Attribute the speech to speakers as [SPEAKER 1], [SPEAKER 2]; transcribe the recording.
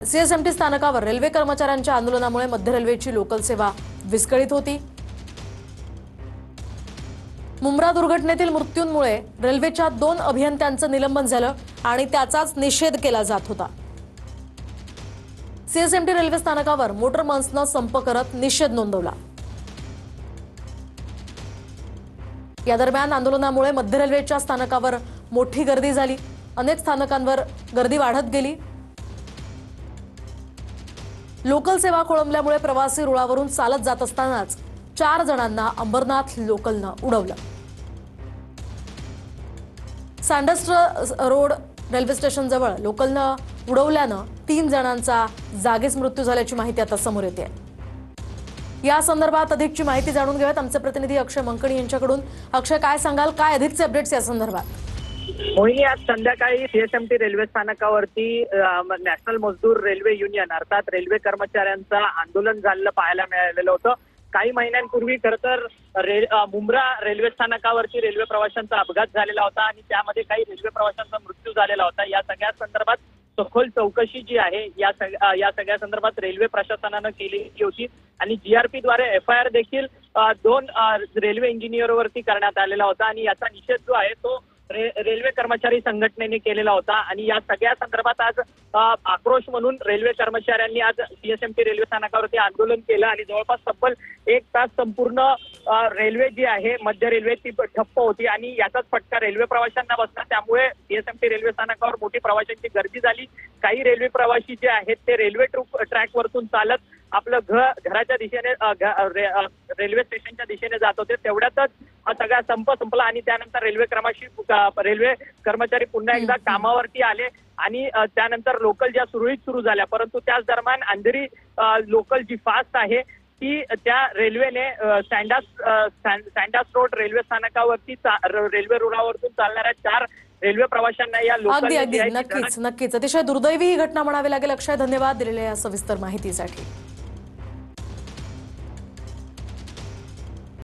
[SPEAKER 1] CSMT स्थानकावर railway कर्मचाऱ्यांच्या आंदोलनामुळे मध्य रेल्वेची लोकल सेवा विस्कळीत होती। मुंब्रा दुर्घटनेतील मृत्यूंमुळे रेल्वेच्या 2 अभियंत्यांचं निलंबन झालं आणि त्याचाच निषेध केला जात होता। सीएसएमटी रेल्वे स्थानकावर मोटरमन्सनं संप करत निषेध नोंदवला। या दरम्यान आंदोलनामुळे मध्य रेल्वेच्या स्थानकावर मोठी गर्दी झाली। अनेक स्थानकांवर गर्दी वाढत गेली। लोकल सेवा खोळंबल्यामुळे प्रवासी रुळावरून चालत जात असतानाच 4 जणांना अंबरनाथ लोकलनं उडवलं। सँडस्ट रोड रेल्वे स्टेशन जवळ लोकलनं उडवल्यानं 3 जणांचा जागीच मृत्यू झाल्याची माहिती आता समोर येते। या संदर्भात अधिकची माहिती जाणून घेऊयात आमचे प्रतिनिधी अक्षय मंकणी यांच्याकडून। अक्षय, काय सांगाल, काय अधिकचे अपडेट्स या संदर्भात?
[SPEAKER 2] मोहिनी, आज संध्याकाळी सीएसएमटी रेल्वे स्थानकावरती नॅशनल मजदूर रेल्वे युनियन अर्थात रेल्वे कर्मचाऱ्यांचं आंदोलन झालेलं पाहायला मिळालेलं होतं। काही महिन्यांपूर्वी खरं तर मुंब्रा रेल्वे स्थानकावरती रेल्वे प्रवाशांचा अपघात झालेला होता आणि त्यामध्ये काही रेल्वे प्रवाशांचा मृत्यू झालेला होता। या सगळ्या संदर्भात सखोल चौकशी जी आहे या सगळ्या संदर्भात रेल्वे प्रशासनानं केलेली होती आणि जीआरपी द्वारे एफआयआर देखील 2 रेल्वे इंजिनियरवरती करण्यात आलेला होता आणि याचा निषेध जो आहे तो रेल्वे कर्मचारी संघटनेने केलेला होता। आणि या सगळ्या संदर्भात आज आक्रोश म्हणून रेल्वे कर्मचाऱ्यांनी आज सीएसएमटी रेल्वे स्थानकावरती आंदोलन केलं आणि जवळपास तब्बल 1 तास संपूर्ण रेल्वे जी आहे मध्य रेल्वे ती ठप्प होती आणि याचाच फटका रेल्वे प्रवाशांना बसला। त्यामुळे सीएसएमटी रेल्वे स्थानकावर मोठी प्रवाशांची गर्दी झाली। काही रेल्वे प्रवासी जे आहेत ते रेल्वे ट्रॅक वरतून चालत आपलं घराच्या दिशेने रेल्वे स्टेशनच्या दिशेने जात होते। तेवढ्यातच हा सगळा संप संपला आणि त्यानंतर रेल्वे कर्मचारी पुन्हा एकदा कामावरती आले आणि त्यानंतर लोकल ज्या सुरळीत सुरू झाल्या। परंतु त्याच दरम्यान अंधेरी लोकल जी फास्ट आहे ती त्या रेल्वेने सँडास रोड रेल्वे स्थानकावरती रेल्वे रुळावरतून चालणाऱ्या 4 रेल्वे प्रवाशांना या लोकल
[SPEAKER 1] नक्कीच अतिशय दुर्दैवी ही घटना म्हणावी लागेल। अक्षय, धन्यवाद दिलेल्या या सविस्तर माहितीसाठी।